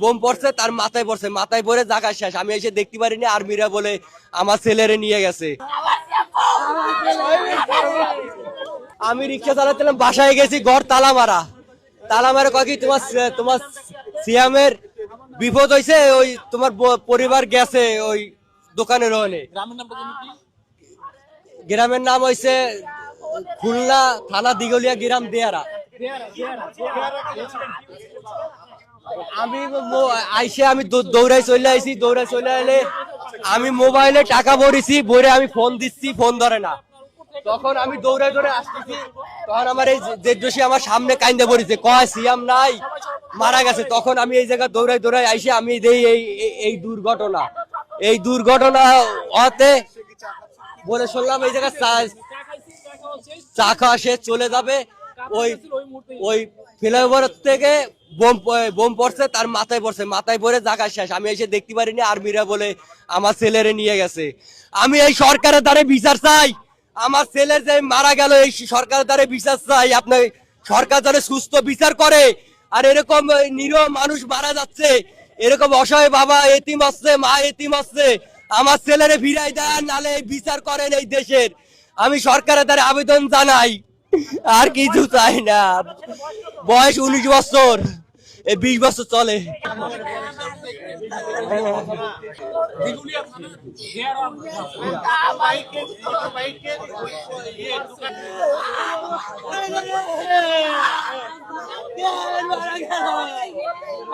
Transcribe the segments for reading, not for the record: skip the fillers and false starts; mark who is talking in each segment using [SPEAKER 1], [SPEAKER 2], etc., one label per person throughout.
[SPEAKER 1] Bomb পড়ছে, তার মাথায় পড়ছে, মাথায় পড়ে জায়গা শেষ। আমি এসে দেখতে পারিনি, আর্মিরা বলে আমার ছেলেরে নিয়ে গেছে। আমি রিক্সা চালাচ্ছিলাম, বাসায় গেছি, ঘর তালা মারা। তালা মারা কয় কি তোমার তোমার সিয়ামের বিপদ হয়েছে, ওই তোমার পরিবার গেছে ওই দোকানের ওখানে। গ্রামের নাম হয়েছে খুলনা থানা দিগলিয়া গ্রাম দেয়ারা। আমি আইসে আমি দৌড়াই চলে আইছি, দৌড়াই চলে এলে আমি মোবাইলে টাকা ভরেছি, ভরে আমি ফোন দিচ্ছি, ফোন ধরে না। তখন আমি দৌড়াই দৌড়ে আসতেছি, তখন আমার এই জেঠজোশী আমার সামনে কাইন্দে পড়েছে, কয় সিয়াম নাই, মারা গেছে। তখন আমি এই জায়গায় দৌড়াই দৌড়াই আইসে আমি দেই এই দুর্ঘটনা হতে বলে শুনলাম এই জায়গায় চা খাওয়া সে চলে যাবে। ওই ফ্লাইওভার থেকে বোম পড়ছে, তার মাথায় পড়ছে, মাথায় পড়ে জায়গা শেষ। আমি এসে দেখতে পারিনি, আর্মিরা বলে আমার ছেলেরে নিয়ে গেছে। আমি এই সরকারের দ্বারা বিচার চাই, আমার ছেলের যে মারা গেল এই সরকারের দ্বারা বিচার চাই। আপনার সরকার যারা সুস্থ বিচার করে, আর এরকম নিরীহ মানুষ মারা যাচ্ছে, এরকম অসহায় বাবা এতিম আসছে, মা এতিম আসছে, আমার ছেলেরে ফিরাই দেন, নালে বিচার করেন এই দেশের। আমি সরকারের দ্বারা আবেদন জানাই, আর কিছু চাই না। বয়স 19 বছর, 20 বছর চলে।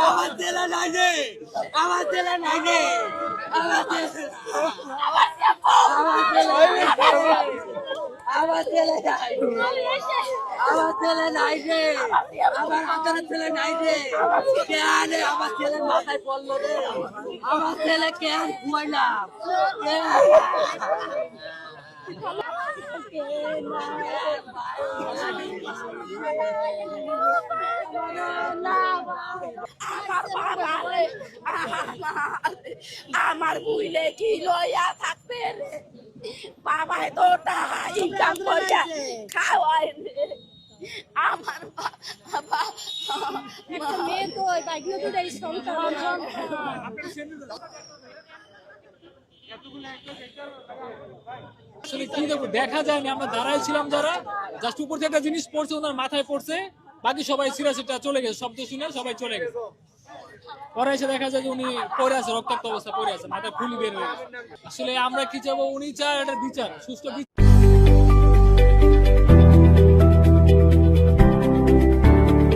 [SPEAKER 1] আমার ছেলে নাই রে, আমার ছেলে নাই রে, আমার ছেলে নাই, আমার ছেলে নাই রে, আমার হাতের ছেলে নাই রে, কেন আমার ছেলের মাথায় পড়লো রে, আমার ছেলে কেন ঘুমাইলাম।
[SPEAKER 2] আমার বুইলে কি লইয়া থাকবে রে, বাবাই তো টাকা ইনকাম করিয়া খাওয়ায় রে। আমার বাবা মেয়ে তো বাইকনে তো এই সংসার
[SPEAKER 3] আসলে কি দেখবো, দেখা যায়নি, আমরা দাঁড়াই ছিলাম যারা, জাস্ট উপর থেকে একটা জিনিস পড়ছে, ওনার মাথায় পড়ছে, বাকি সবাই সিরাসিটা চলে গেছে, শব্দ শুনে সবাই চলে গেছে। পরে এসে দেখা যায় যে উনি পড়ে আছে, রক্তাক্ত অবস্থা পড়ে আছে, মাথায় ফুলি বের হয়ে গেছে। আসলে আমরা কি চাবো, উনি চায় একটা বিচার, সুষ্ঠু বিচার।